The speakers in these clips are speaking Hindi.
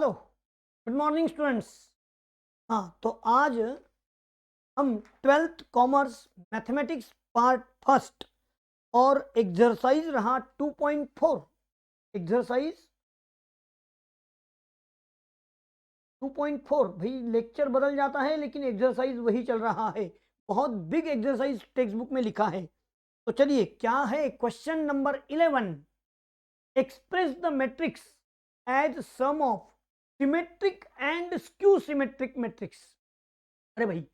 Hello, good morning students. हाँ, तो आज हम 12th commerce mathematics part first और एक्सरसाइज रहा 2.4। एक्सरसाइज 2.4 भाई, लेक्चर बदल जाता है लेकिन एक्सरसाइज वही चल रहा है। बहुत बिग एक्सरसाइज टेक्स्ट बुक में लिखा है। तो चलिए, क्या है question number 11। Express the matrix as sum of symmetric and skew symmetric matrix. अरे भाई,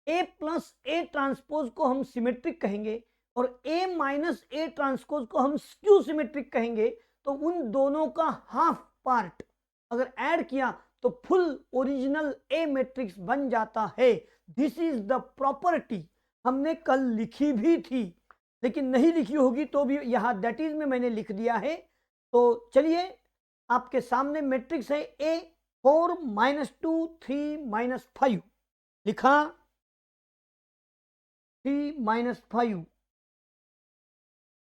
ए प्लस ए ट्रांसपोज को हम सिमेट्रिक कहेंगे और ए माइनस ए ट्रांसपोज को हम स्क्यू सिमेट्रिक कहेंगे। तो उन दोनों का हाफ पार्ट अगर ऐड किया तो फुल ओरिजिनल ए मैट्रिक्स बन जाता है। This is the property. हमने कल लिखी भी थी लेकिन नहीं लिखी होगी तो भी यहां दैट इज में मैंने लिख दिया है। तो चलिए, आपके सामने मैट्रिक्स है ए 4 -2 3 -5 लिखा 3 -5।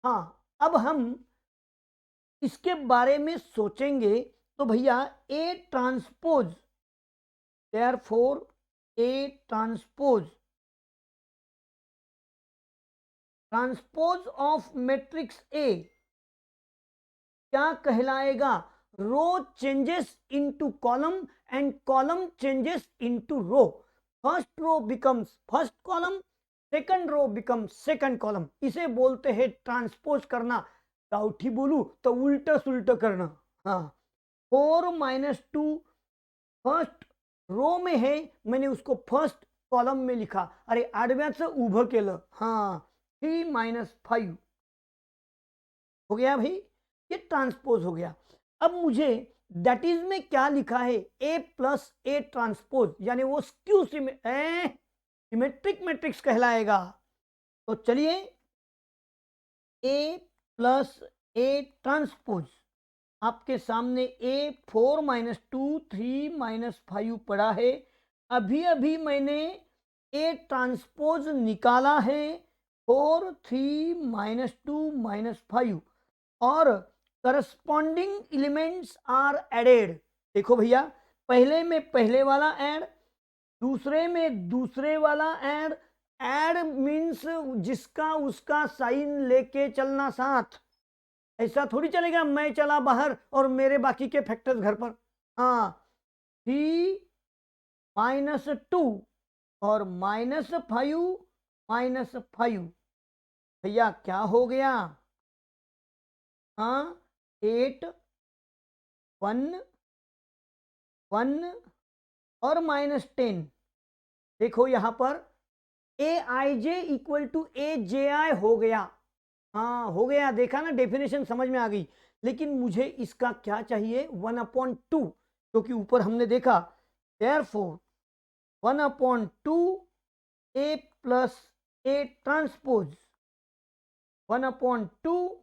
हाँ, अब हम इसके बारे में सोचेंगे तो भैया A transpose, therefore A transpose of matrix A क्या कहलाएगा? Row changes into column and column changes into row. First row becomes first column, second row become second column. इसे बोलते हैं ट्रांसपोज करना। डाउटी बोलू तो उल्टा सुल्टा करना। हाँ, 4 -2 फर्स्ट रो में है, मैंने उसको फर्स्ट कॉलम में लिखा। अरे आडव्याचं उभं केलं। हाँ, 3 -5 हो गया भाई, ये ट्रांसपोज हो गया। अब मुझे दैट इज में क्या लिखा है? ए प्लस ए ट्रांसपोज, यानी वो स्क्यू सिमेट्रिक मैट्रिक्स कहलाएगा। तो चलिए, ए प्लस ए ट्रांसपोज आपके सामने ए 4 -2 3 -5 पड़ा है। अभी अभी मैंने ए ट्रांसपोज निकाला है 4 3 -2 -5 और करस्पॉन्डिंग एलिमेंट्स आर एडेड। देखो भैया, पहले में पहले वाला ऐड, दूसरे में दूसरे वाला ऐड। ऐड मीन्स जिसका उसका साइन लेके चलना साथ। ऐसा थोड़ी चलेगा मैं चला बाहर और मेरे बाकी के फैक्टर्स घर पर। हाँ, 3 -2 और -5 भैया क्या हो गया? हाँ, 8 1 1 और -10। देखो यहां पर ए आई जे इक्वल टू ए जे आई हो गया। हाँ हो गया, देखा ना, डेफिनेशन समझ में आ गई। लेकिन मुझे इसका क्या चाहिए? 1/2, क्योंकि ऊपर हमने देखा therefore 1/2 A plus A transpose 1/2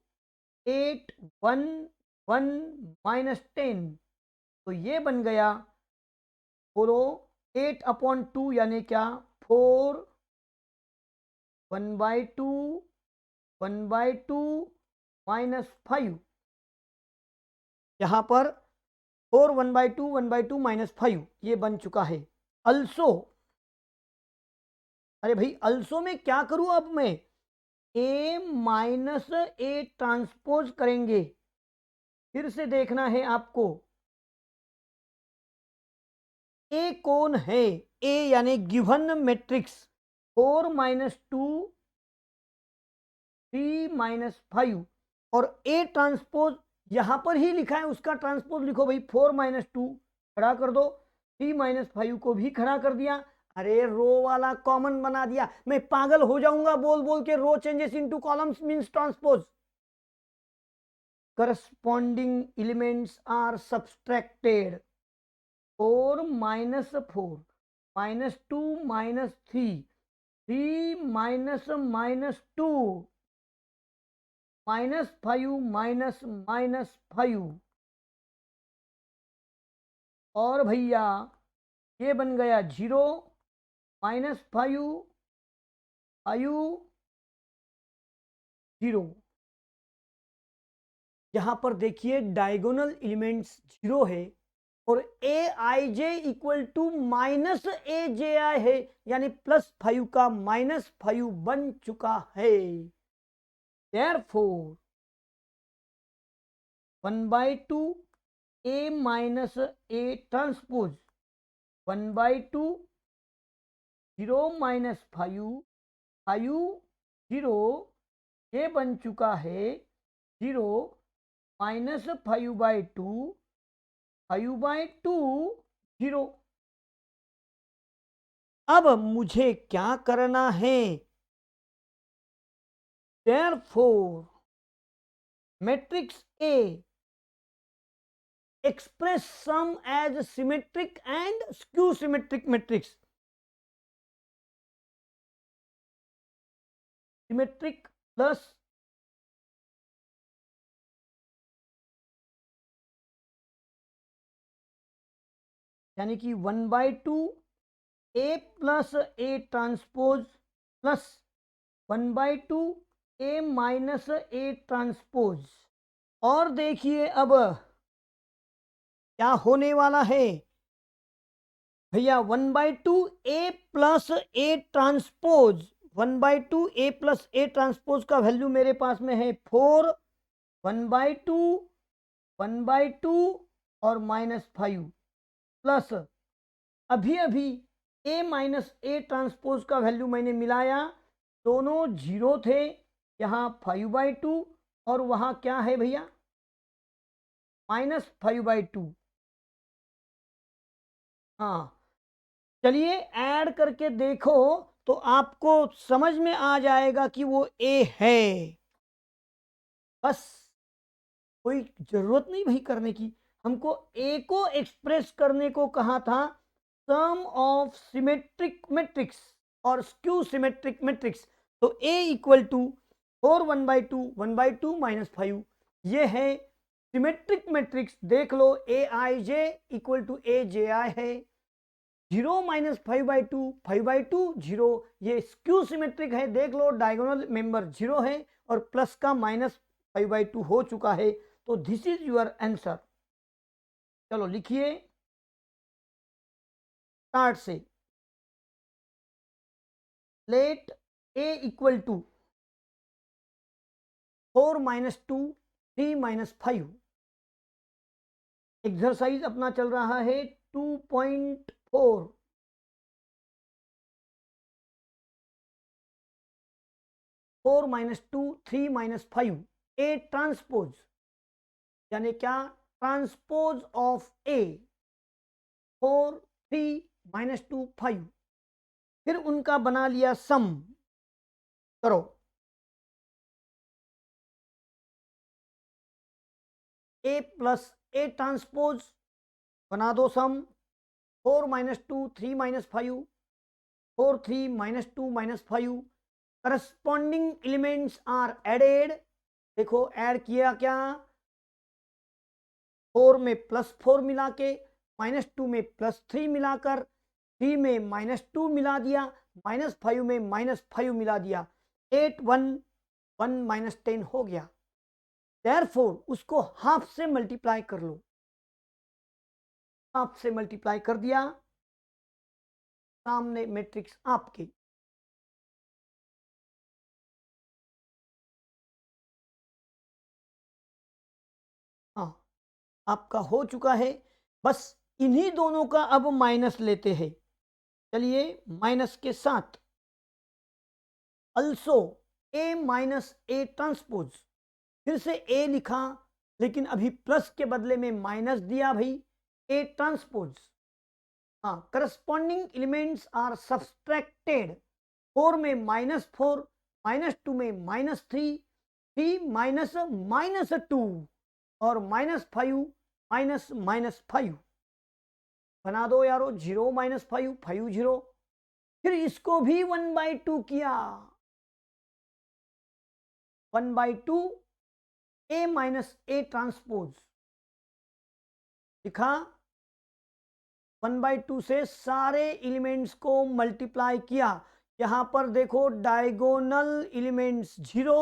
8 1 1 -10। तो ये बन गया बोलो 8/2 यानी क्या? 4 1/2 1/2 -5। यहां पर 4 1/2 1/2 -5 ये बन चुका है। अल्सो, अरे भाई अल्सो में क्या करूं अब मैं? ए माइनस ए ट्रांसपोज करेंगे। फिर से देखना है आपको, ए कौन है? ए यानी गिवन मैट्रिक्स 4 -2 3 -5 और ए ट्रांसपोज यहां पर ही लिखा है, उसका ट्रांसपोज लिखो भाई। 4 -2 खड़ा कर दो, 3 -5 को भी खड़ा कर दिया। अरे रो वाला कॉमन बना दिया। मैं पागल हो जाऊंगा बोल बोल के। Row changes into columns means transpose. Corresponding elements are subtracted. 4 -4 -2 -3 3 -2 -5 -5 और भैया ये बन गया 0 -5 5 0। यहां पर देखिए डायगोनल एलिमेंट्स 0 है और ए I J equal to minus ए जे आई है, यानी +5 का -5 बन चुका है। Therefore 1/2 A minus A transpose 1/2 0 minus 5 5 0 ये बन चुका है 0 -5/2 5/2 0। अब मुझे क्या करना है? Therefore matrix A express sum as symmetric and skew symmetric matrix. Symmetric plus यानी कि 1/2 A plus A transpose plus 1/2 A minus A transpose. और देखिए अब क्या होने वाला है भैया, 1/2 A plus A transpose 1/2 A plus A transpose का वैल्यू मेरे पास में है 4 1/2 1/2 और -5 प्लस अभी अभी A माइनस A ट्रांसपोज का वैल्यू मैंने मिलाया, दोनों 0 थे, यहाँ 5/2 और वहाँ क्या है भैया -5/2। हाँ, चलिए ऐड करके देखो तो आपको समझ में आ जाएगा कि वो A है। बस कोई जरूरत नहीं भाई करने की, हमको A को एक्सप्रेस करने को कहा था सम ऑफ सिमेट्रिक मैट्रिक्स और स्क्यू सिमेट्रिक मैट्रिक्स। तो A इक्वल टू 4 1/2 1/2 -5 ये है सिमेट्रिक मैट्रिक्स। देख लो ए आई जे इक्वल टू ए जे आई है, 0 -5/2 5/2 0 ये स्क्यू सिमेट्रिक है। देख लो डायगोनल मेंबर 0 है और प्लस का -5/2 हो चुका है। तो दिस इज योर आंसर। चलो लिखिए स्टार्ट से। Let A equal to 4 -2 3 -5। Exercise अपना चल रहा है 2.4। 4 -2 3 -5 A ट्रांसपोज यानी क्या ट्रांसपोज ऑफ A 4 3 -2 5। फिर उनका बना लिया सम। करो A प्लस A ट्रांसपोज बना दो सम 4 -2 3 -5 4 3 -2 -5 करस्पॉन्डिंग एलिमेंट्स आर एडेड। देखो ऐड किया क्या 4 में +4 मिला के -2 में +3 मिलाकर 3 में -2 मिला दिया -5 में -5 मिला दिया 8 1 1 -10 हो गया। देयरफॉर उसको हाफ से मल्टीप्लाई कर लो, हाफ से मल्टीप्लाई कर दिया, सामने मैट्रिक्स आपकी। हाँ आपका हो चुका है। बस इन्हीं दोनों का अब माइनस लेते हैं। चलिए माइनस के साथ also A minus A transpose, फिर से A लिखा लेकिन अभी प्लस के बदले में माइनस दिया भाई A ट्रांसपोज। हाँ करस्पॉन्डिंग एलिमेंट्स आर सब्सट्रैक्टेड 4 में -4 -2 में -3 3 -2 और -5 -5 बना दो यारो 0 -5 5 0। फिर इसको भी 1/2 किया 1/2 A माइनस A ट्रांसपोज लिखा 1/2 से सारे एलिमेंट्स को मल्टीप्लाई किया। यहां पर देखो डायगोनल एलिमेंट्स 0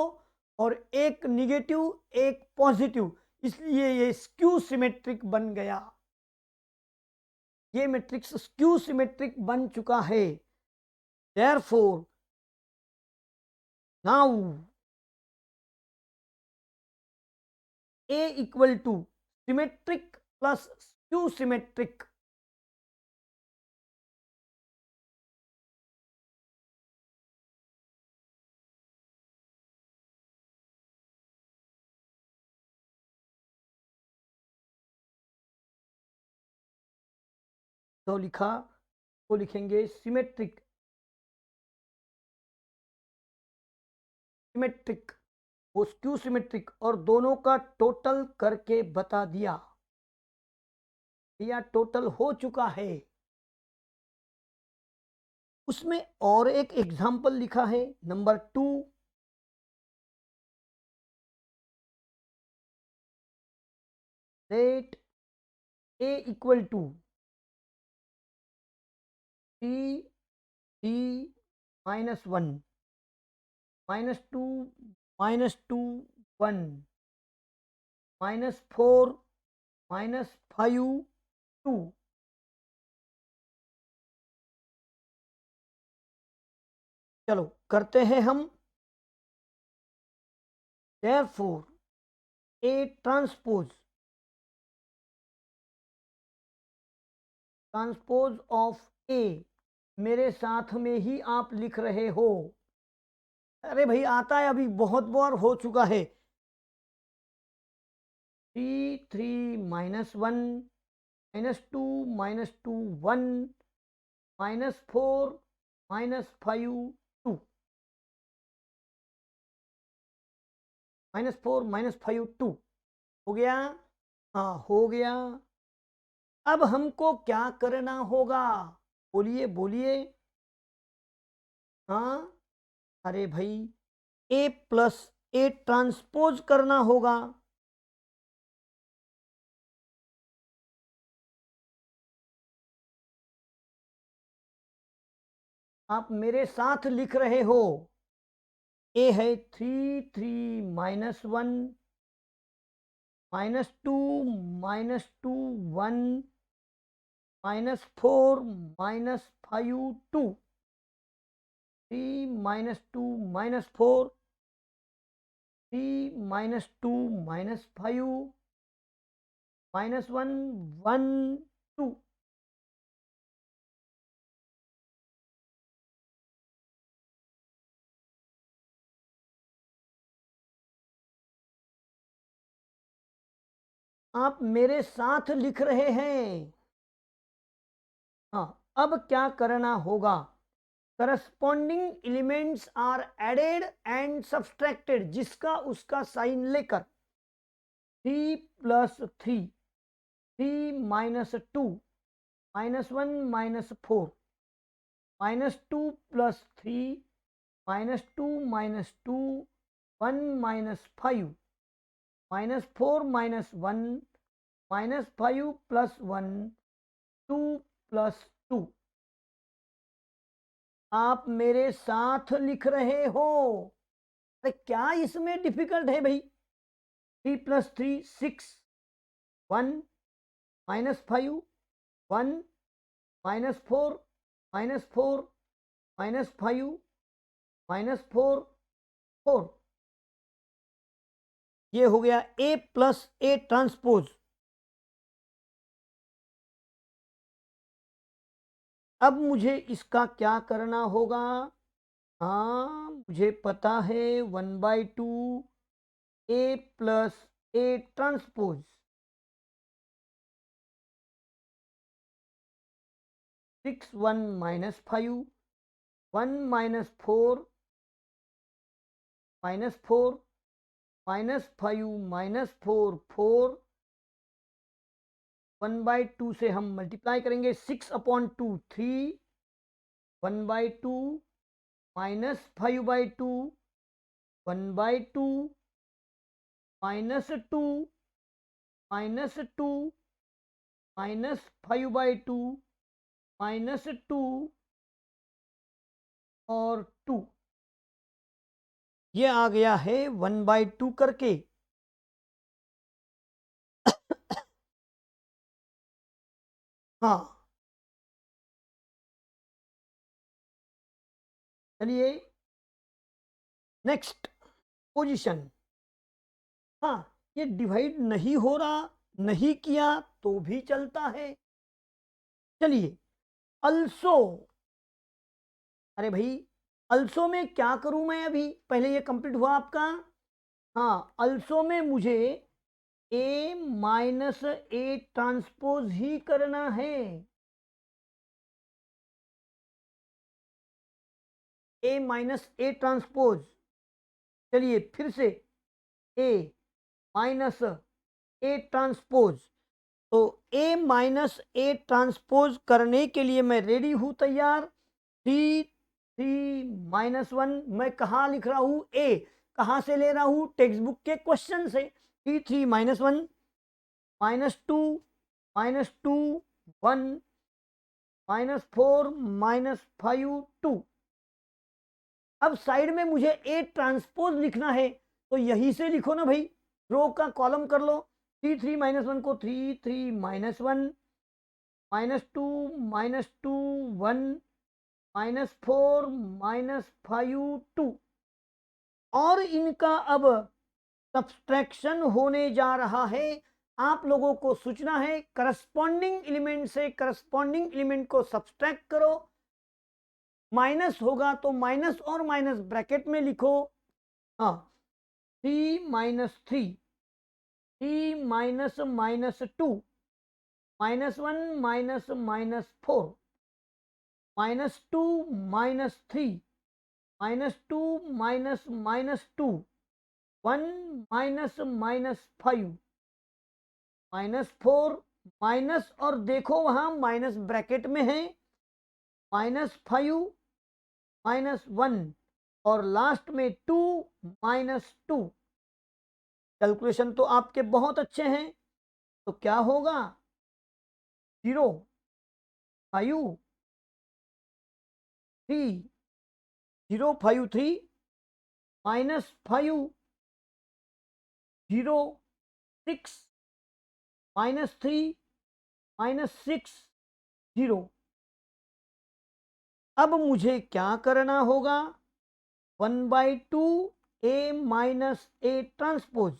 और एक निगेटिव एक पॉजिटिव, इसलिए ये स्क्यू सिमेट्रिक बन गया। ये मैट्रिक्स स्क्यू सिमेट्रिक बन चुका है। Therefore now A equal to symmetric plus skew symmetric. तो लिखा, वो लिखेंगे सिमेट्रिक, सिमेट्रिक वो स्क्यू सिमेट्रिक, और दोनों का टोटल करके बता दिया। या टोटल हो चुका है। उसमें और एक एग्जाम्पल लिखा है number 2। Let A equal to t minus 1 -2 -2 1 -4 -5 2। चलो करते हैं हम। therefore A transpose of A, मेरे साथ में ही आप लिख रहे हो। अरे भाई आता है, अभी बहुत बार हो चुका है। 3 -1 -2 -2 1 -4 -5 2 -4 -5 2 हो गया। हाँ हो गया। अब हमको क्या करना होगा? बोलिए बोलिए। हाँ, अरे भाई A प्लस A ट्रांसपोज करना होगा। आप मेरे साथ लिख रहे हो। A है 3 -1 -2 -2 1 -4 -5 2 3 -2 -4 3 -2 -5 -1 1 2। आप मेरे साथ लिख रहे हैं। हाँ, अब क्या करना होगा? Corresponding elements are added and subtracted, जिसका उसका साइन लेकर 3 + 3 3 -2 -1 -4 -2 + 3 -2 -2 1 -5 -4 -1 -5 + 1 2 + 2। आप मेरे साथ लिख रहे हो। अरे क्या इसमें डिफिकल्ट है भाई? 3 + 3 6 1 -5 1 -4 -4 -5 -4 4। ये हो गया A प्लस A ट्रांसपोज। अब मुझे इसका क्या करना होगा? हाँ मुझे पता है, 1/2 A प्लस A ट्रांसपोज 6 1 -5 1 -4 -4 -5 -4 4। 1/2 से हम मल्टीप्लाई करेंगे, 6/2 3 1/2 -5/2 1/2 -2 -2 -5/2 -2 और 2। ये आ गया है 1/2 करके। हाँ, चलिए नेक्स्ट पोजीशन। हाँ, ये डिवाइड नहीं हो रहा, नहीं किया तो भी चलता है। चलिए अल्सो, अरे भाई अल्सो में क्या करूं मैं, अभी पहले ये कंप्लीट हुआ आपका। हाँ, अल्सो में मुझे ए माइनस ए ट्रांसपोज ही करना है। ए माइनस ए ट्रांसपोज। चलिए फिर से ए माइनस ए ट्रांसपोज। तो ए माइनस ए ट्रांसपोज करने के लिए मैं रेडी हूं, तैयार। 3 3 -1 मैं कहाँ लिख रहा हूं, ए कहाँ से ले रहा हूं, टेक्स्ट बुक के क्वेश्चन से। 3 3 -1 -2 -2 1 -4 -5 2। अब साइड में मुझे ए ट्रांसपोज लिखना है, तो यहीं से लिखो ना भाई, रो का कॉलम कर लो। 3 3 -1 को 3 3 -1 -2 -2 1 -4 -5 2। और इनका अब सब्सट्रैक्शन होने जा रहा है। आप लोगों को सोचना है, करस्पॉन्डिंग एलिमेंट से करस्पॉन्डिंग एलिमेंट को सब्सट्रैक्ट करो। माइनस होगा तो माइनस और माइनस ब्रैकेट में लिखो। हाँ, 3 -3 -2 -1 -4 -2 -3 -2 -2 1 -5 -4 माइनस, और देखो वहां माइनस ब्रैकेट में है, -5 -1 और लास्ट में 2 -2। कैलकुलेशन तो आपके बहुत अच्छे हैं, तो क्या होगा, 0 5 3 0 5 3 -5 0 6 -3 -6 0। अब मुझे क्या करना होगा, 1/2 ए माइनस ए ट्रांसपोज।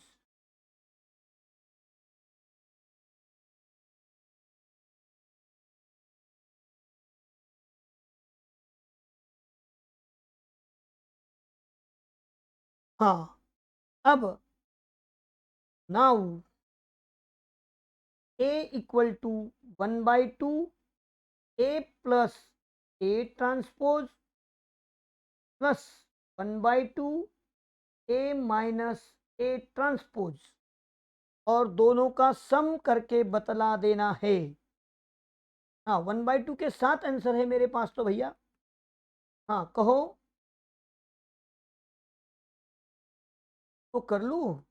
हाँ, अब now A equal to 1/2 A plus A transpose plus 1/2 A minus A transpose, और दोनों का सम करके बतला देना है। हाँ, 1/2 के साथ आंसर है मेरे पास तो भैया। हाँ कहो, तो कर लूँ।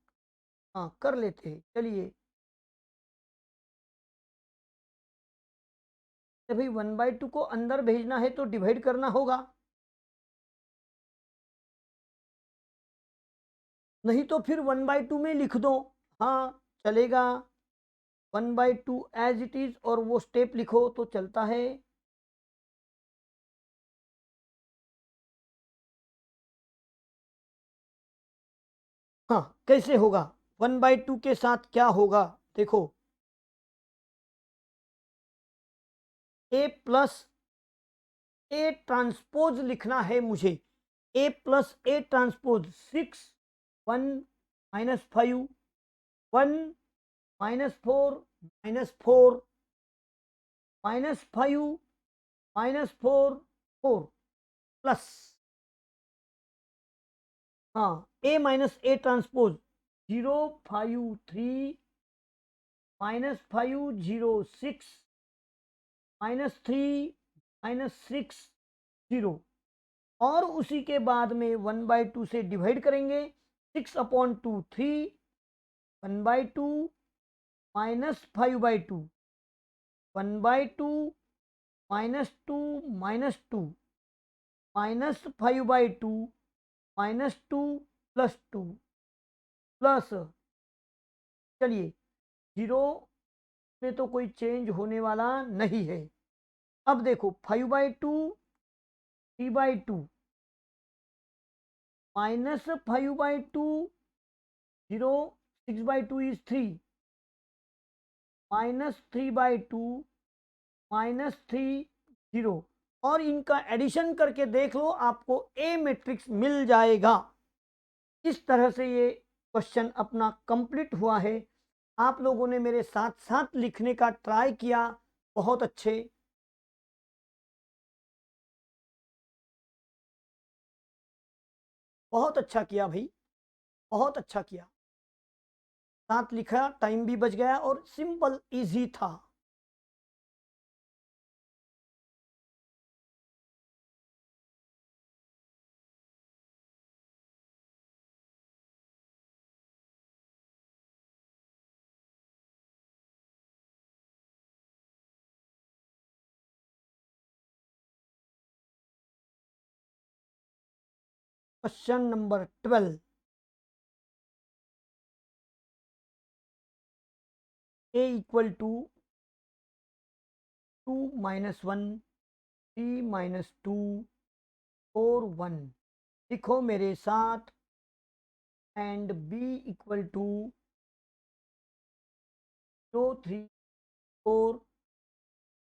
हाँ कर लेते हैं, चलिए। तो भाई 1/2 को अंदर भेजना है तो डिवाइड करना होगा, नहीं तो फिर 1/2 में लिख दो। हाँ चलेगा, 1/2 एज इट इज, और वो स्टेप लिखो तो चलता है। हाँ कैसे होगा, 1/2 के साथ क्या होगा, देखो ए प्लस ए ट्रांसपोज लिखना है मुझे। ए प्लस ए ट्रांसपोज 6 1 -5 1 -4 -4 -5 -4 4 प्लस, हाँ ए माइनस ए ट्रांसपोज 0 5 3 -5 0 6 -3 -6 0, और उसी के बाद में 1/2 से डिवाइड करेंगे। 6/2 3 1/2 -5/2 1/2 -2 -2 -5/2 -2 +2 प्लस, चलिए 0 में तो कोई चेंज होने वाला नहीं है। अब देखो 5/2 3/2 -5/2 0, 6/2 is 3, -3/2 -3 0, और इनका एडिशन करके देख लो, आपको ए मैट्रिक्स मिल जाएगा। इस तरह से ये क्वेश्चन अपना कंप्लीट हुआ है। आप लोगों ने मेरे साथ साथ लिखने का ट्राई किया, बहुत अच्छे। बहुत अच्छा किया भाई, बहुत अच्छा किया। साथ लिखा, टाइम भी बच गया और सिंपल इजी था। Question number 12, a equal to 2 - 1 3 - 2 4 1। लिखो मेरे साथ। And b equal to 0 3 4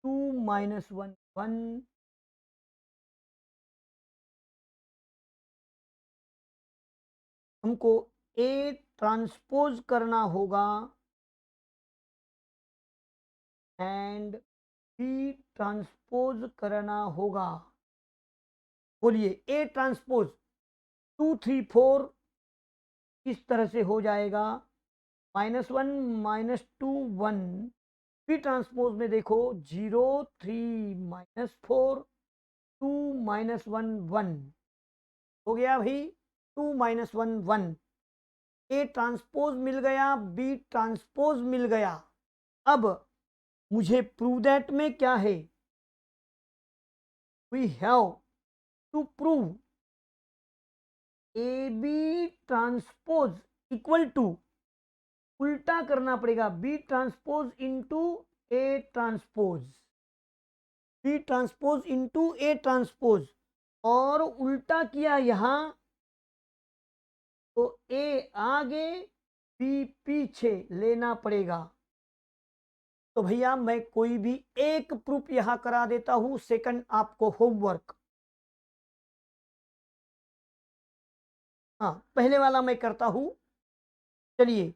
2 - 1 1। हमको a ट्रांसपोज करना होगा एंड b ट्रांसपोज करना होगा। बोलिए, a ट्रांसपोज 2 3 4 इस तरह से हो जाएगा, -1 -2 1। बी ट्रांसपोज में देखो 0 3 -4 2 - 1 1 हो गया भाई, 2 - 1 1। ए ट्रांसपोज मिल गया, बी ट्रांसपोज मिल गया। अब मुझे प्रूव दैट में क्या है, we have to prove A B transpose equal to, उल्टा करना पड़ेगा, B transpose into A transpose, B transpose into A transpose, और उल्टा किया यहां तो ए आगे बी पीछे लेना पड़ेगा। तो भैया मैं कोई भी एक प्रूफ यहां करा देता हूं, सेकंड आपको होमवर्क। हाँ, पहले वाला मैं करता हूं। चलिए,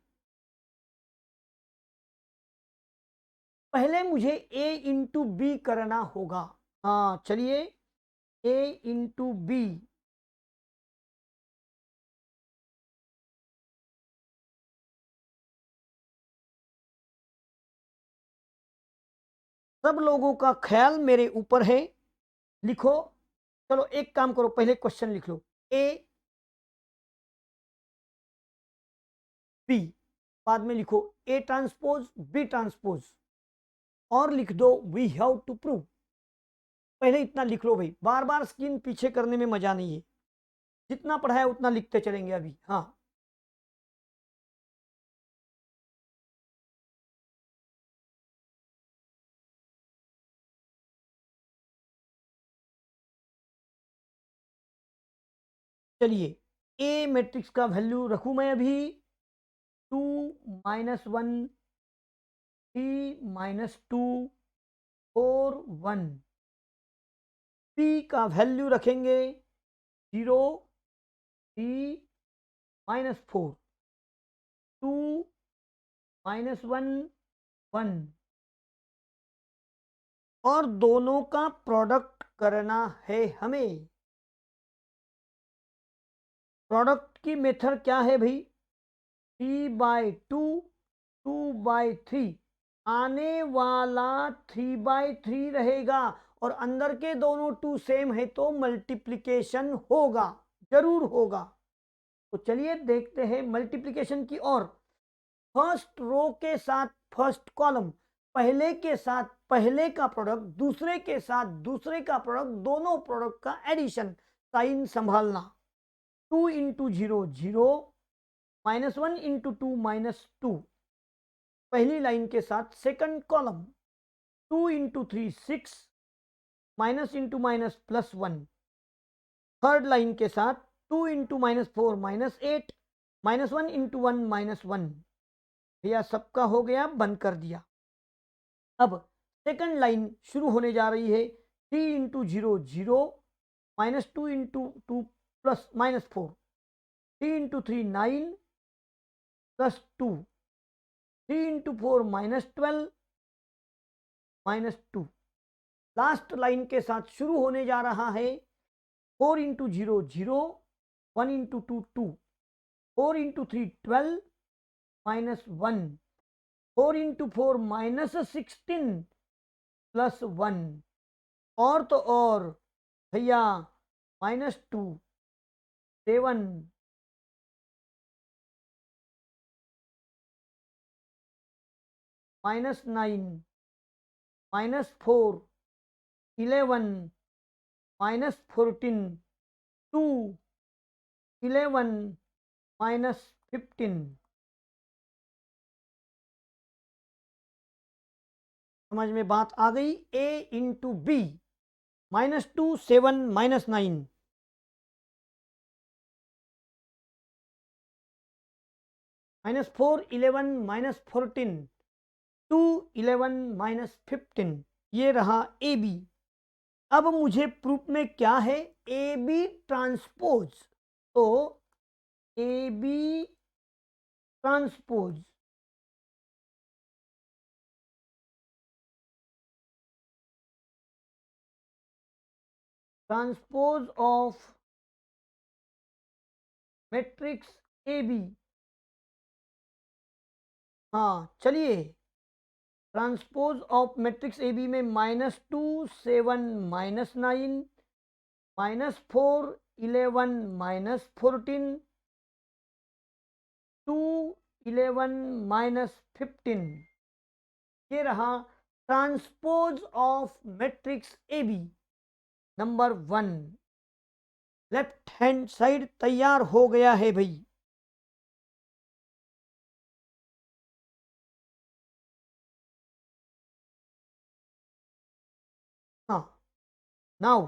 पहले मुझे ए इंटू बी करना होगा। हाँ चलिए, ए इंटू बी। सब लोगों का ख्याल मेरे ऊपर है। लिखो, चलो एक काम करो, पहले क्वेश्चन लिख लो, ए बी, बाद में लिखो ए ट्रांसपोज बी ट्रांसपोज, और लिख दो वी हैव टू प्रूव। पहले इतना लिख लो भाई, बार बार स्क्रीन पीछे करने में मजा नहीं है। जितना पढ़ा है उतना लिखते चलेंगे अभी। हाँ, चलिए, ए मैट्रिक्स का वैल्यू रखूं मैं अभी 2 - 1 3 - 2 4 1। पी का वैल्यू रखेंगे 0 3 -4 2 -1 1, और दोनों का प्रोडक्ट करना है हमें। प्रोडक्ट की मेथड क्या है भाई, 3/2 2/3, आने वाला 3/3 रहेगा, और अंदर के दोनों 2 सेम है तो मल्टीप्लिकेशन होगा, जरूर होगा। तो चलिए देखते हैं मल्टीप्लिकेशन की ओर। फर्स्ट रो के साथ फर्स्ट कॉलम, पहले के साथ पहले का प्रोडक्ट, दूसरे के साथ दूसरे का प्रोडक्ट, दोनों प्रोडक्ट का एडिशन, साइन संभालना। 2 इंटू 0 0, -1 इंटू 2 -2, पहली लाइन के साथ second column. 2 into 3 6, minus into minus +1, third line के साथ 2 इंटू -4 -8, -1 इंटू 1 -1। भैया सबका हो गया, बंद कर दिया। अब सेकंड लाइन शुरू होने जा रही है। 3 into 0 0, -2 into 2 plus -4, 3 into 3 9 plus 2, 3 into 4 -12 -2। Last line के साथ शुरू होने जा रहा है। 4 into 0 0, 1 into 2 2, 4 into 3 12 -1, 4 into 4 -16 plus 1। और तो और भैया -2 7 -9 -4 11 -14 2 11 -15। समझ में बात आ गई? A into B, -2 7 -9, -4 11 -14 2 11 -15। ये रहा ए बी। अब मुझे प्रूफ में क्या है? A B transpose. तो A B transpose transpose of matrix A B. हाँ चलिए, transpose of matrix A B में -2 7 -9, -4 11 -14 2 11 -15। ये रहा transpose of matrix A B number 1। Left hand side तैयार हो गया है भाई। हाँ, नाउ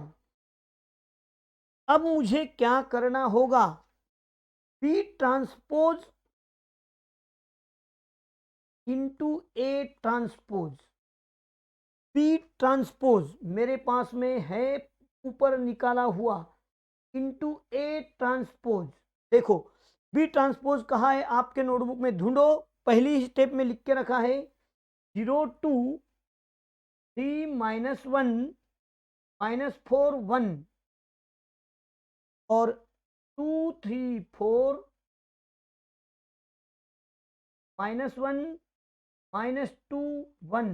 अब मुझे क्या करना होगा? B transpose into A transpose. B transpose मेरे पास में है ऊपर निकाला हुआ, इंटू ए ट्रांसपोज। देखो बी ट्रांसपोज कहा है आपके नोटबुक में, ढूंढो। पहली स्टेप में लिख के रखा है 0 2 3 -1 -4 1 और 2 3 4 -1 -2 1।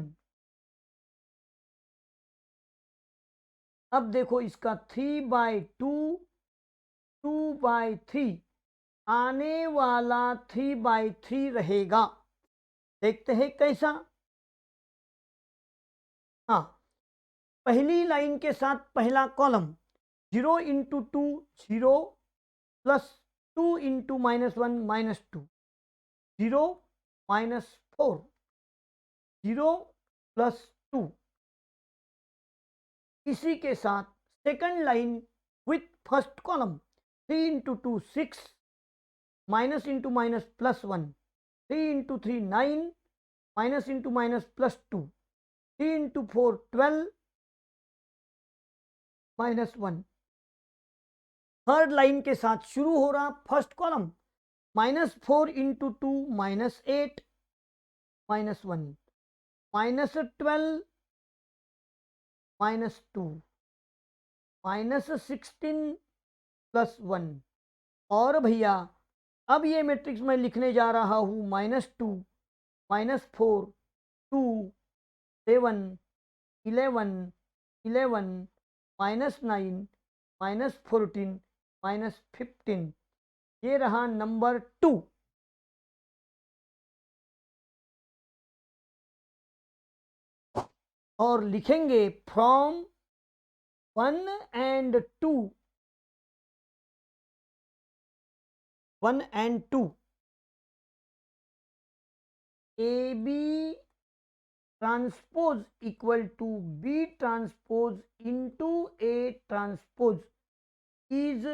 अब देखो इसका 3/2 2/3 आने वाला 3/3 रहेगा। देखते हैं कैसा। हाँ, पहली लाइन के साथ पहला column 0 into 2 0 plus 2 into -1 -2 0 -4 0 plus 2। इसी के साथ second line with first column 3 into 2 6 minus into minus plus 1 3 into 3 9 minus into minus plus 2 3 into 4 12 -1। Third line के साथ शुरू हो रहा फर्स्ट कॉलम -4 इंटू 2 -8 -1 -12 -2 -16 प्लस 1। और भैया अब ये मैट्रिक्स मैं लिखने जा रहा हूँ -2 -4 2 7 11 11 -9 -14 -15। ये रहा नंबर 2। और लिखेंगे from 1 and 2 1 and 2 AB transpose equal to B transpose into A transpose is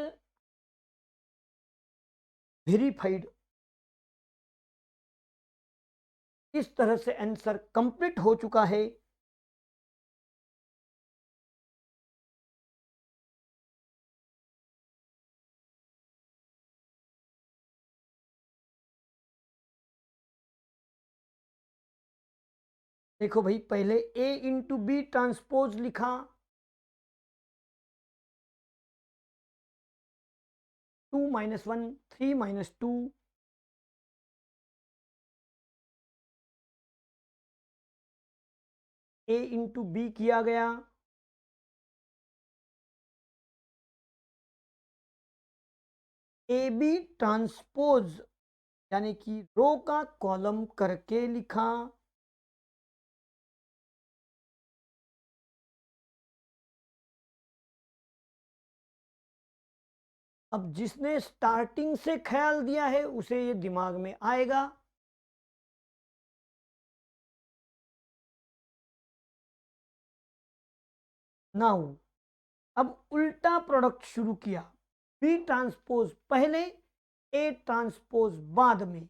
verified. इस तरह से आंसर कंप्लीट हो चुका है। देखो भाई, पहले A इंटू बी ट्रांसपोज लिखा, 2 minus 1, 3 minus 2, A into B किया गया, ए बी ट्रांसपोज यानी कि रो का कॉलम करके लिखा, अब जिसने स्टार्टिंग से ख्याल दिया है उसे ये दिमाग में आएगा। नाउ अब उल्टा प्रोडक्ट शुरू किया, बी ट्रांसपोज पहले, ए ट्रांसपोज बाद में।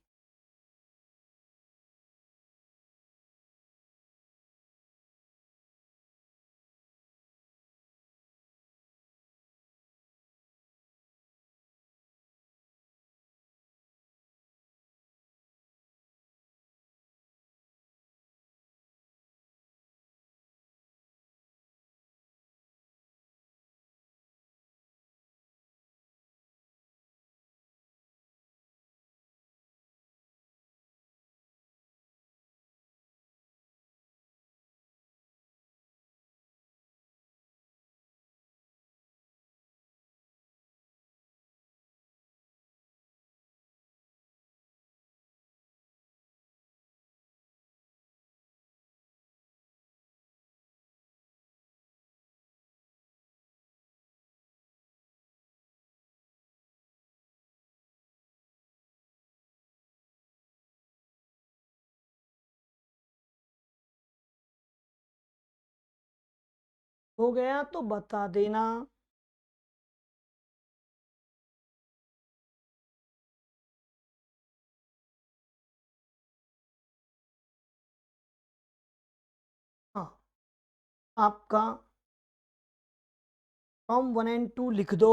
हो गया तो बता देना। हाँ, आपका फॉर्म 1 एंड 2 लिख दो।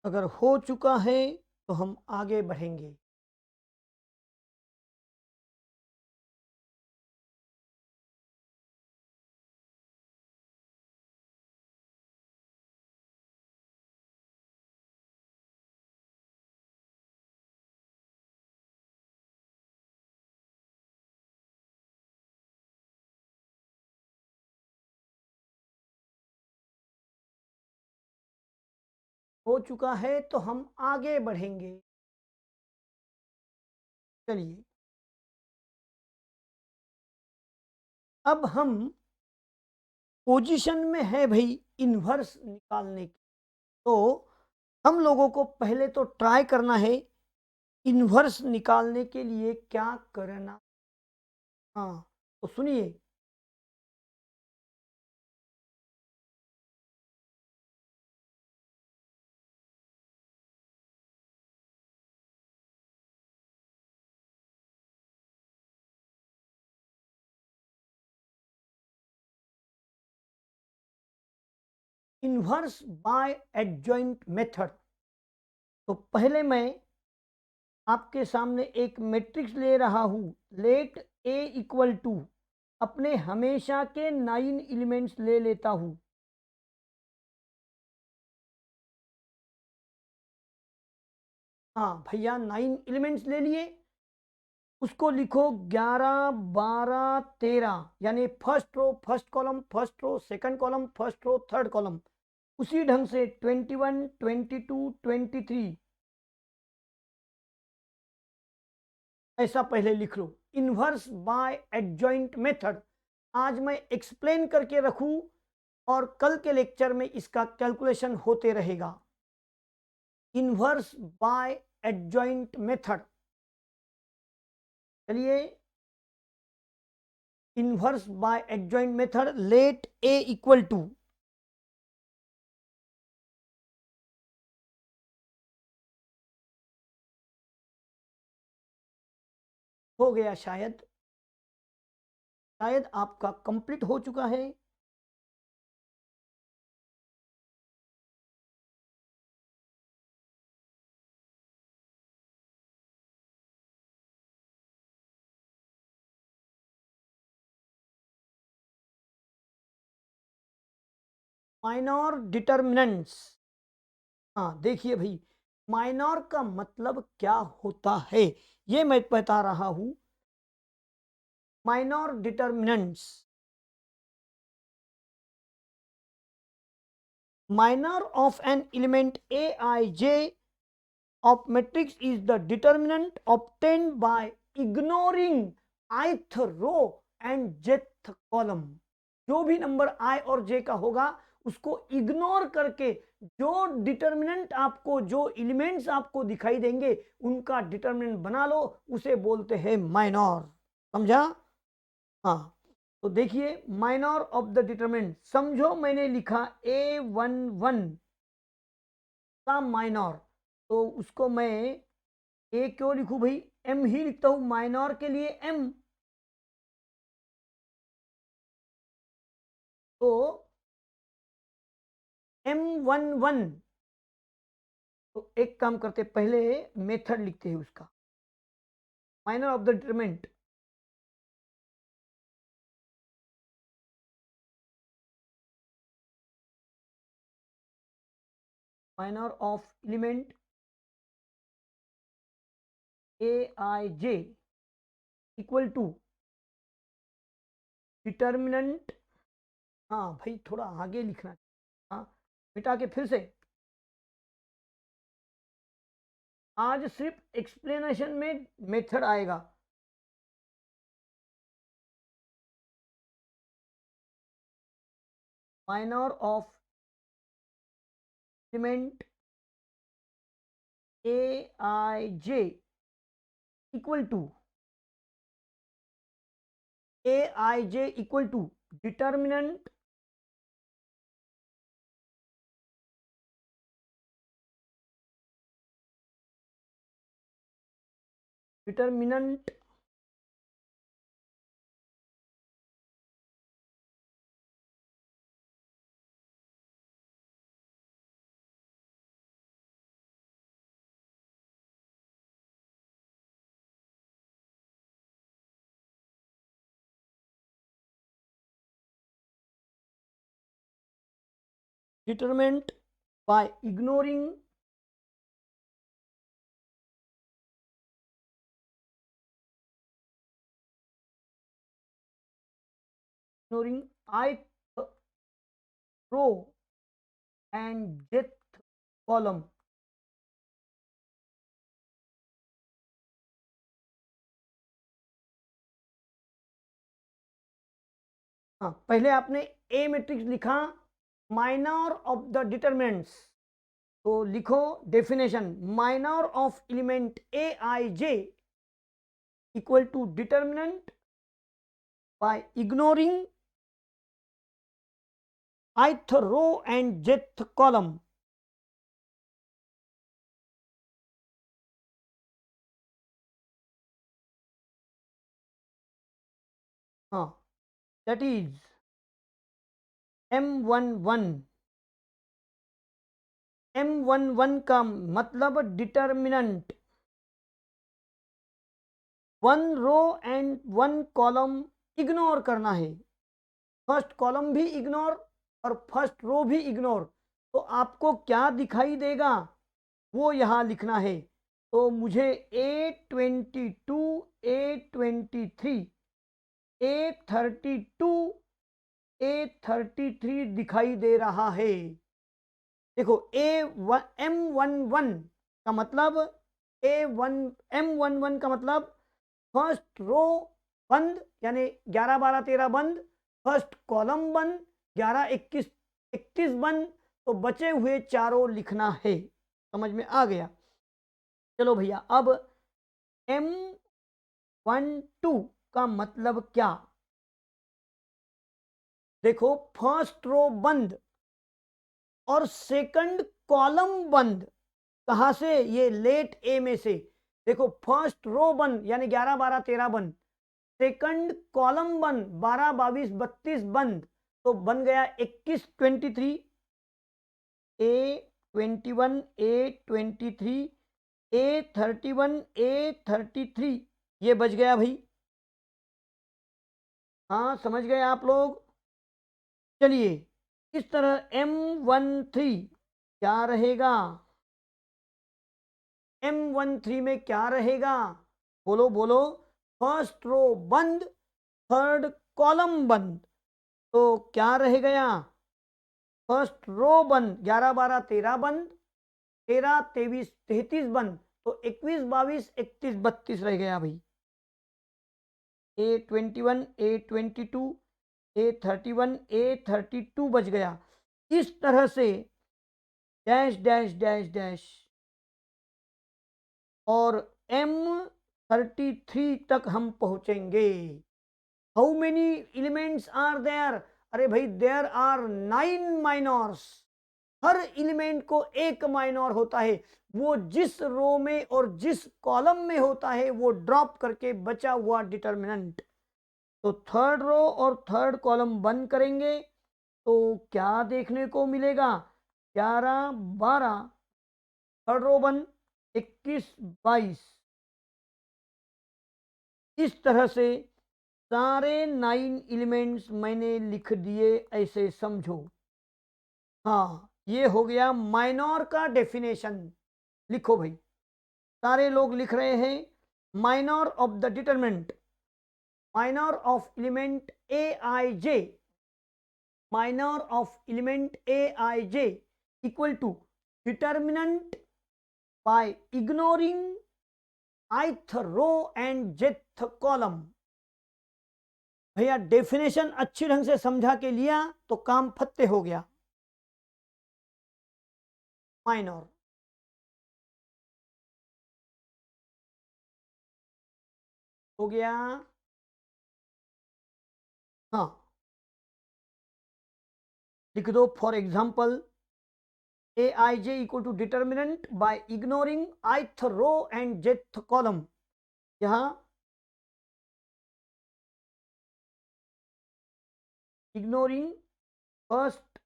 अगर हो चुका है तो हम आगे बढ़ेंगे। हो चुका है तो हम आगे बढ़ेंगे। चलिए, अब हम पोजीशन में है भाई इन्वर्स निकालने की। तो हम लोगों को पहले तो ट्राई करना है इन्वर्स निकालने के लिए क्या करना। हाँ, तो सुनिए, इन्वर्स बाय एडजॉइंट मेथड। तो पहले मैं आपके सामने एक मैट्रिक्स ले रहा हूं, लेट ए इक्वल टू, अपने हमेशा के 9 एलिमेंट्स ले लेता हूं। हाँ भैया, 9 एलिमेंट्स ले लिए, उसको लिखो 11 12 13, यानी first row first column, first row second column, first row third column. उसी ढंग से 21 22 23 ऐसा पहले लिख लो, इन्वर्स बाय एडजॉइंट मेथड। आज मैं एक्सप्लेन करके रखूं और कल के लेक्चर में इसका कैलकुलेशन होते रहेगा। Inverse by adjoint method. चलिए, inverse by adjoint method, let A equal to, हो गया शायद, शायद आपका कंप्लीट हो चुका है। Minor determinants. हाँ देखिए भाई, माइनर का मतलब क्या होता है ये मैं बता रहा हूं। Minor determinants, minor of an element aij of matrix is the determinant obtained by ignoring ith row and jth column। जो भी नंबर i और j का होगा उसको इग्नोर करके जो डिटर्मिनेंट आपको, जो एलिमेंट्स आपको दिखाई देंगे उनका डिटर्मिनेंट बना लो, उसे बोलते हैं माइनर। समझा? हाँ, तो देखिए, माइनर ऑफ द डिटरमिनेंट, समझो मैंने लिखा A11 का माइनर, तो उसको मैं ए क्यों लिखूं भाई, एम ही लिखता हूं माइनर के लिए, एम। तो M11, तो एक काम करते पहले मेथड लिखते हैं उसका, minor of the determinant, minor of element A I J equal to determinant. हाँ भाई, थोड़ा आगे लिखना। हाँ, मिटा के फिर से, आज सिर्फ एक्सप्लेनेशन में मेथड आएगा। Minor of element A I J equal to, A I J equal to determinant determinant determined by ignoring ith row and jth column। हाँ, पहले आपने ए मैट्रिक्स लिखा, माइनर ऑफ द डिटरमिनेंट्स, तो लिखो definition, minor of element A I J equal to determinant by ignoring ith row and jth column। हाँ, दैट इज M11। M11 का मतलब determinant, one row and one column ignore करना है। फर्स्ट कॉलम भी इग्नोर और फर्स्ट रो भी इग्नोर। तो आपको क्या दिखाई देगा वो यहाँ लिखना है। तो मुझे A22, A23, A32, A33 दिखाई दे रहा है। देखो, M11 का मतलब, M11 का मतलब फर्स्ट रो बंद, यानी 11 12 13 बंद, फर्स्ट कॉलम बंद, 11 21 31 बंद, तो बचे हुए चारों लिखना है। समझ में आ गया। चलो भैया, अब M12 का मतलब क्या? देखो, फर्स्ट रो बंद और सेकंड कॉलम बंद। कहां से? ये लेट ए में से। देखो, फर्स्ट रो बंद यानी 11 12 13 बंद, सेकंड कॉलम बंद 12 22 32 बंद, तो बन गया 21 23, A21 A23 A31 A33, ये बच गया भाई। हाँ, समझ गए आप लोग? चलिए, इस तरह M13 क्या रहेगा? M13 में क्या रहेगा? बोलो बोलो। फर्स्ट रो बंद, थर्ड कॉलम बंद, तो क्या रह गया? फर्स्ट रो बंद 11 12 13 बंद, 13 23 33 बंद, तो 21 22 31 32 रह गया भाई। A21 A22 A31 A32 बच गया। इस तरह से डैश डैश डैश डैश और M33 तक हम पहुंचेंगे। How many elements are there? अरे भाई, देयर आर 9 माइनॉर्स। हर एलिमेंट को एक माइनॉर होता है, वो जिस रो में और जिस कॉलम में होता है वो ड्रॉप करके बचा हुआ डिटर्मिनेंट। तो थर्ड रो और थर्ड कॉलम बंद करेंगे तो क्या देखने को मिलेगा? 11 12, थर्ड रो बंद, 21 22। इस तरह से सारे 9 एलिमेंट्स मैंने लिख दिए, ऐसे समझो। हाँ, ये हो गया माइनॉर का डेफिनेशन। लिखो भाई, सारे लोग लिख रहे हैं। Minor of the determinant, minor of element A I J, minor of element A I J equal to determinant by ignoring ith row and jth column. भैया, डेफिनेशन अच्छी ढंग से समझा के लिया तो काम फत्ते हो गया। माइनॉर हो गया। हाँ, लिख दो। For example, Aij equal to determinant by ignoring ith row and jth column। यहाँ ignoring first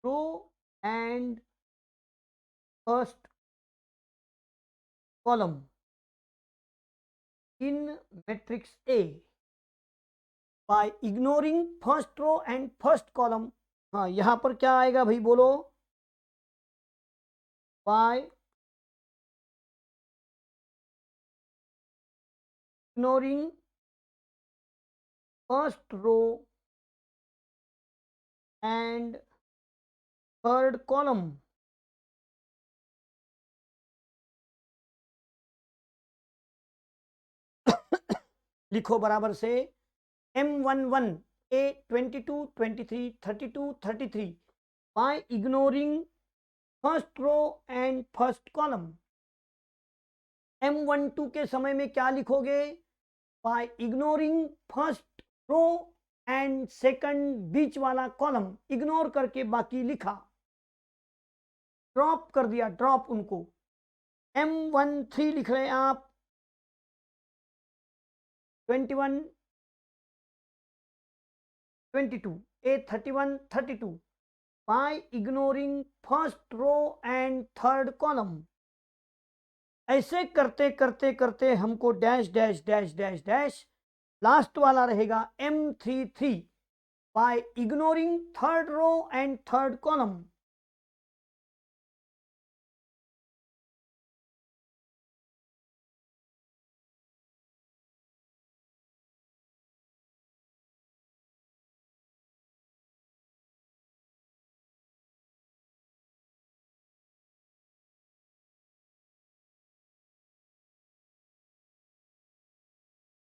row and first column in matrix A by ignoring first row and first column। हाँ, यहाँ पर क्या आएगा भाई, बोलो। by ignoring first row and third column। लिखो बराबर से M11 A22 23 32 33 by ignoring first row and first column. M12 के समय में क्या लिखोगे? By ignoring first row and second बीच वाला कॉलम इग्नोर करके बाकी लिखा, ड्रॉप कर दिया, ड्रॉप उनको। M13 लिख रहे हैं आप 21 22 A31 32 by ignoring first row and third column। ऐसे करते करते करते हमको dash dash dash dash dash last वाला रहेगा M33 by ignoring third row and third column।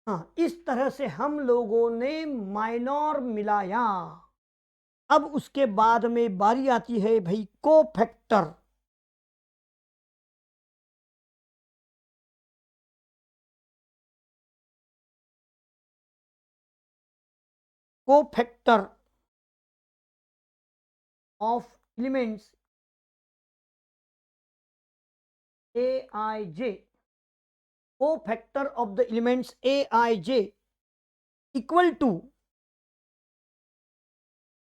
हाँ, इस तरह से हम लोगों ने माइनॉर मिलाया। अब उसके बाद में बारी आती है भाई cofactor. Cofactor of elements Aij, cofactor of the elements Aij equal to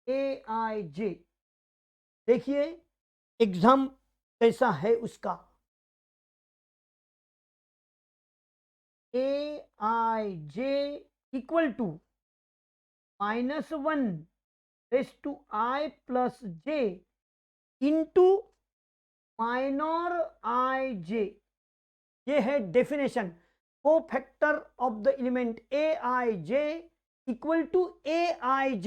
Aij। देखिए एग्जाम कैसा है उसका। Aij equal to -1 raise to I plus j into minor ij। ये है definition. Cofactor of the element Aij equal to Aij,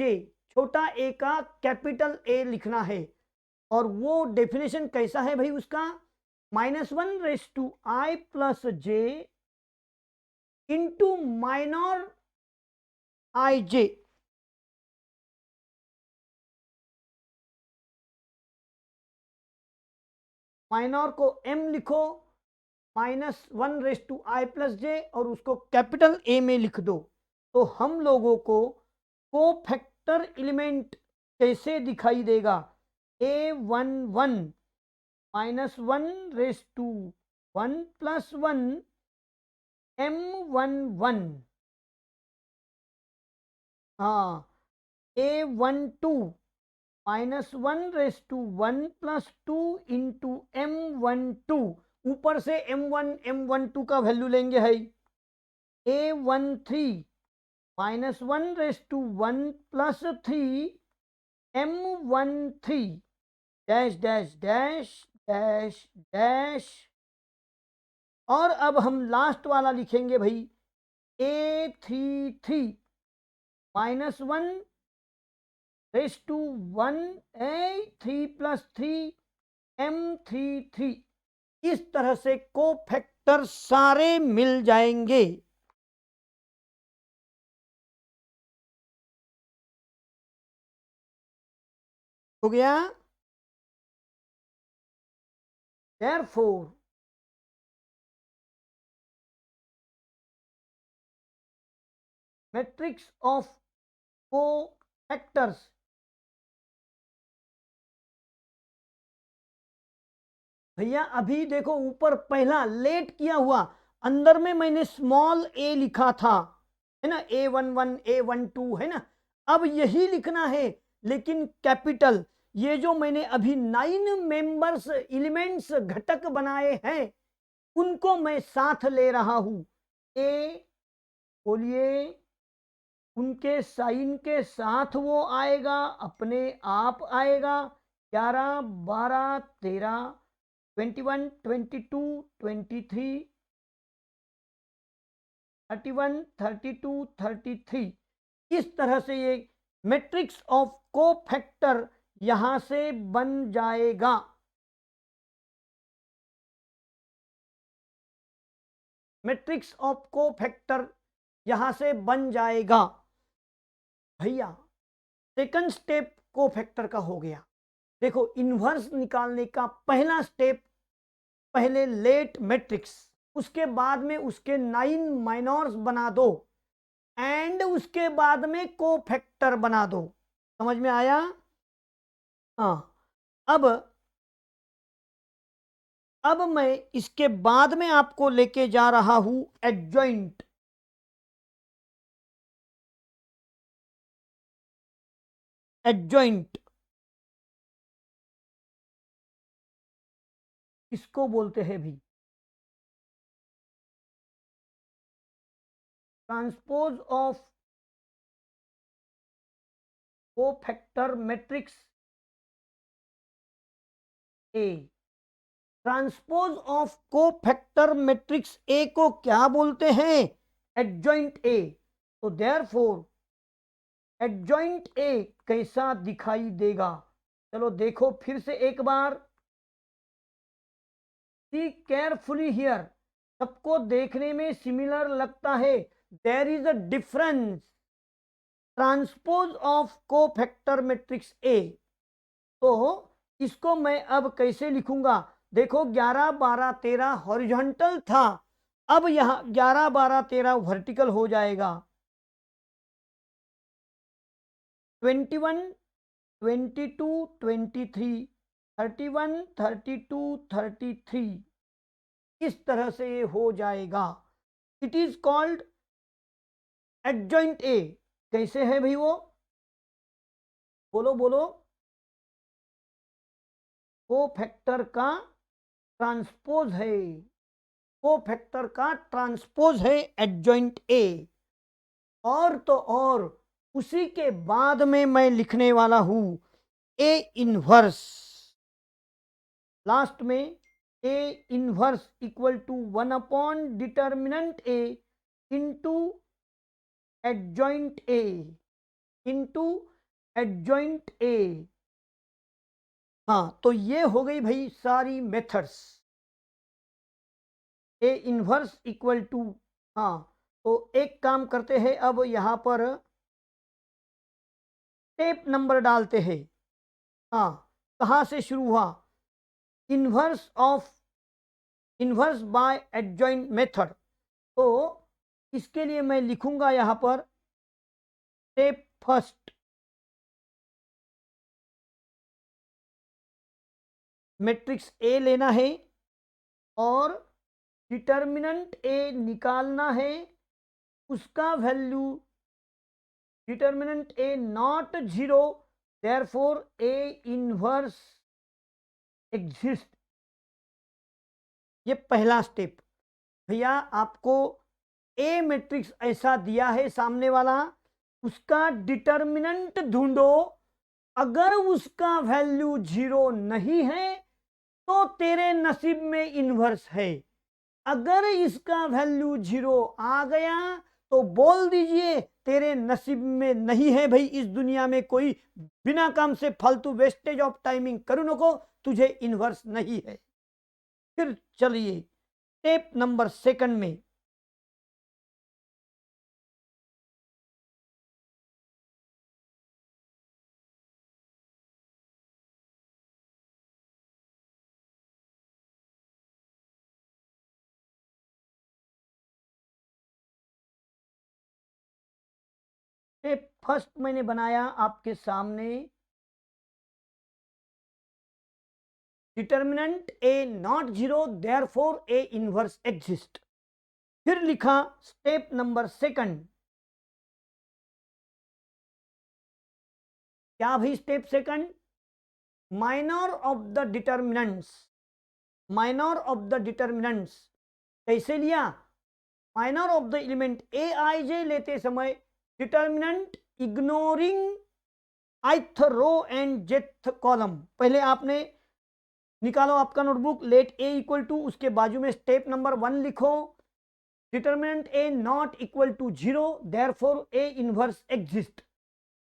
छोटा ए का कैपिटल ए लिखना है। और वो डेफिनेशन कैसा है भाई उसका? -1 raise to I plus j into minor ij। Minor को m लिखो, -1 raise to I plus J और उसको कैपिटल ए में लिख दो। तो हम लोगों को कोफैक्टर एलिमेंट कैसे दिखाई देगा? A11 -1 raise to 1 plus 1 M11। हाँ, A12 -1 raise to 1 plus 2 into M12। ऊपर से M1 M12 का वैल्यू लेंगे है। A13 -1 raise to 1 plus 3 M13 dash dash dash dash dash. और अब हम लास्ट वाला लिखेंगे भाई A33 -1 raise to 1 A3 plus 3 M33। इस तरह से कोफैक्टर सारे मिल जाएंगे। हो गया? Therefore matrix of कोफैक्टर्स भैया अभी देखो ऊपर पहला लेट किया हुआ, अंदर में मैंने स्मॉल ए लिखा था, है ना, A11 A12 है ना। अब यही लिखना है लेकिन कैपिटल। ये जो मैंने अभी 9 मेंबर्स एलिमेंट्स घटक बनाए हैं उनको मैं साथ ले रहा हूं। ए बोलिए, उनके साइन के साथ वो आएगा, अपने आप आएगा। 11 12 13 21 22 23 31 32 33। इस तरह से ये मैट्रिक्स ऑफ कोफैक्टर यहां से बन जाएगा। मैट्रिक्स ऑफ कोफैक्टर यहां से बन जाएगा भैया। सेकंड स्टेप कोफैक्टर का हो गया। देखो इन्वर्स निकालने का पहला स्टेप, पहले लेट मैट्रिक्स, उसके बाद में उसके 9 माइनर्स बना दो एंड उसके बाद में कोफैक्टर बना दो। समझ में आया? हाँ। अब मैं इसके बाद में आपको लेके जा रहा हूं एडजॉइंट। एडजॉइंट इसको बोलते हैं भी transpose of cofactor matrix A. Transpose of cofactor matrix ए को क्या बोलते हैं? Adjoint A. तो देयरफॉर एडजॉइंट ए कैसा दिखाई देगा? चलो देखो फिर से एक बार, सी केयरफुली हियर। सबको देखने में सिमिलर लगता है, there is a difference. Transpose of cofactor matrix A. तो इसको मैं अब कैसे लिखूंगा? देखो 11 12 13 हॉरिजॉन्टल था, अब यहां 11 12 13 वर्टिकल हो जाएगा। 21, 22, 23, 31, 32, 33 इस तरह से ये हो जाएगा। It is called adjoint A. कैसे है भाई वो? बोलो बोलो। कोफैक्टर का ट्रांसपोज है, कोफैक्टर का ट्रांसपोज है एडजॉइंट ए। और तो और उसी के बाद में मैं लिखने वाला हूं ए इनवर्स। लास्ट में A inverse equal to 1 upon determinant A into adjoint A, into adjoint A. हाँ, तो ये हो गई भाई सारी methods. A inverse equal to, हाँ तो एक काम करते हैं, अब यहां पर स्टेप नंबर डालते हैं। हाँ, कहाँ से शुरू हुआ? Inverse of, inverse by adjoint method. तो इसके लिए मैं लिखूंगा यहां पर स्टेप फर्स्ट, मैट्रिक्स ए लेना है और डिटर्मिनेंट ए निकालना है, उसका value determinant A not zero, therefore A inverse exist. ये पहला स्टेप। भैया आपको ए मैट्रिक्स ऐसा दिया है सामने वाला, उसका डिटर्मिनेंट ढूंढो। अगर उसका वैल्यू जीरो नहीं है तो तेरे नसीब में इनवर्स है। अगर इसका वैल्यू जीरो आ गया तो बोल दीजिए तेरे नसीब में नहीं है भाई, इस दुनिया में कोई बिना काम से फालतू वेस्टेज ऑफ टाइमिंग करू नको, तुझे इनवर्स नहीं है। फिर चलिए स्टेप नंबर सेकंड में, स्टेप फर्स्ट मैंने बनाया आपके सामने, determinant A not zero, therefore A inverse exist. फिर लिखा स्टेप नंबर सेकंड। क्या भाई step second? Minor of the determinants, minor of the determinants कैसे लिया? Minor of the element A I J लेते समय determinant ignoring ith row and jth column. पहले आपने निकालो आपका notebook, let A equal to, उसके बाजू में स्टेप नंबर 1 लिखो, determinant A not equal to zero, therefore A inverse exist.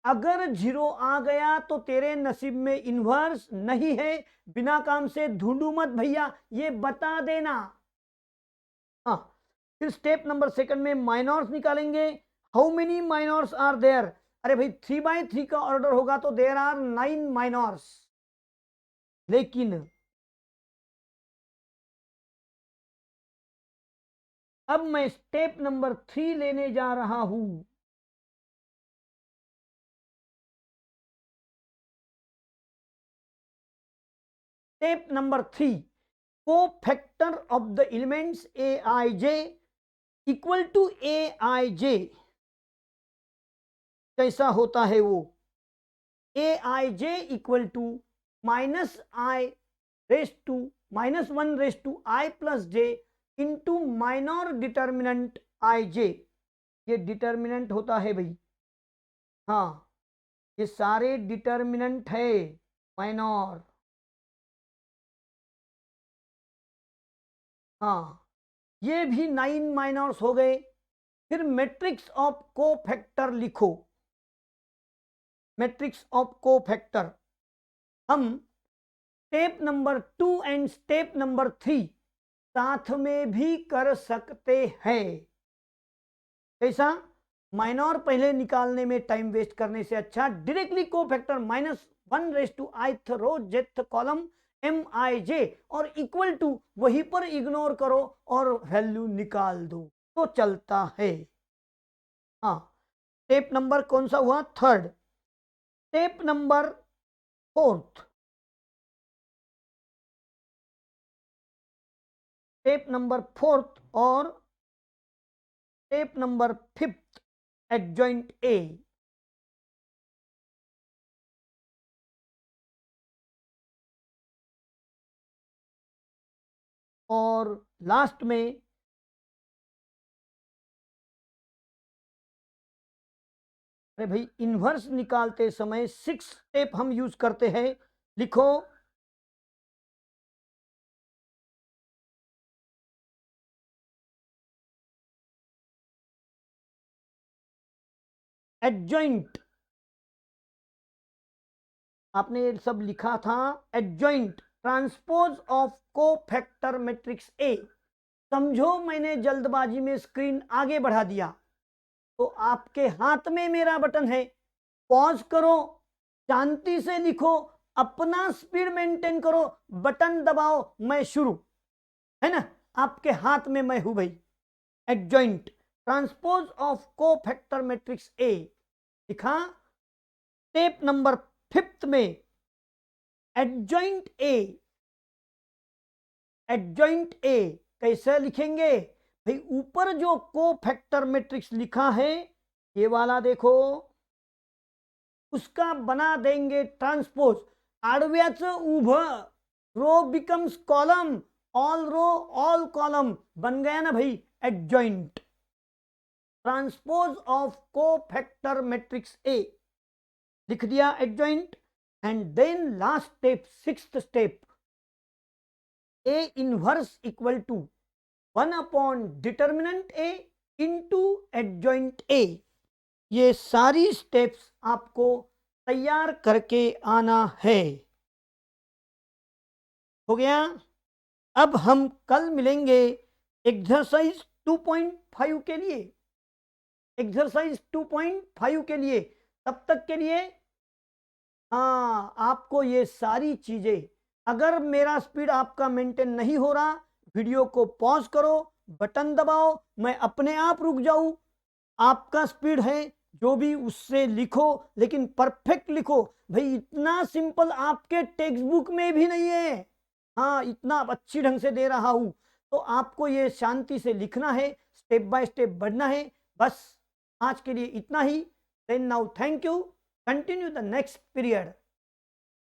अगर जीरो आ गया तो तेरे नसीब में इनवर्स नहीं है, बिना काम से ढूंढू मत भैया, ये बता देना। हाँ, फिर स्टेप नंबर सेकंड में माइनॉर्स निकालेंगे। How many minors are there? अरे भाई 3/3 का ऑर्डर होगा तो देयर आर 9 माइनॉर्स। लेकिन अब मैं स्टेप नंबर 3 लेने जा रहा हूं। Step number 3, cofactor of the elements A I J equal to A I J. कैसा होता है वो? A I J equal to minus I raise to -1 raise to I plus J into minor determinant I J. ये डिटर्मिनेंट होता है भाई, हाँ ये सारे डिटर्मिनेंट है माइनर। हाँ, ये भी 9 माइनर्स हो गए। फिर मैट्रिक्स ऑफ कोफैक्टर लिखो, मैट्रिक्स ऑफ कोफैक्टर। हम step number 2 and step number 3 साथ में भी कर सकते हैं। कैसा? माइनर पहले निकालने में टाइम वेस्ट करने से अच्छा directly cofactor -1 raise to ith row jth column M I J और इक्वल टू, वहीं पर इग्नोर करो और वैल्यू निकाल दो तो चलता है। हाँ, स्टेप नंबर कौन सा हुआ? Third. Step number 4, step number 4 और स्टेप नंबर 5 एडजॉइंट ए। और लास्ट में अरे भाई इन्वर्स निकालते समय 6 स्टेप हम यूज करते हैं। लिखो एडजॉइंट, आपने ये सब लिखा था। Adjoint transpose of cofactor matrix ए। समझो मैंने जल्दबाजी में स्क्रीन आगे बढ़ा दिया, तो आपके हाथ में मेरा बटन है, पॉज करो, शांति से लिखो, अपना स्पीड मेंटेन करो, बटन दबाओ, मैं शुरू, है ना। आपके हाथ में मैं हूं भाई। Adjoint transpose of cofactor matrix A लिखा। स्टेप नंबर 5 में एडजॉइंट ए, एडजॉइंट ए कैसे लिखेंगे भाई? ऊपर जो कोफैक्टर मैट्रिक्स लिखा है ये वाला देखो, उसका बना देंगे ट्रांसपोज। आडव्याचं उभं, row becomes column, all row all column, बन गया ना भाई adjoint transpose of cofactor matrix A, लिख दिया adjoint. And then last step, 6th step, A inverse equal to 1 upon determinant A into adjoint A. ये सारी स्टेप्स आपको तैयार करके आना है। हो गया। अब हम कल मिलेंगे एक्सरसाइज 2.5 के लिए, एक्सरसाइज 2.5 के लिए। तब तक के लिए हाँ, आपको ये सारी चीजें, अगर मेरा स्पीड आपका मेंटेन नहीं हो रहा, वीडियो को पॉज करो, बटन दबाओ, मैं अपने आप रुक जाऊं, आपका स्पीड है जो भी उससे लिखो, लेकिन परफेक्ट लिखो भाई। इतना सिंपल आपके टेक्स्ट बुक में भी नहीं है। हाँ, इतना अच्छी ढंग से दे रहा हूं, तो आपको ये शांति से लिखना है, स्टेप बाय स्टेप बढ़ना है। बस आज के लिए इतना ही। Then now thank you, continue the next period.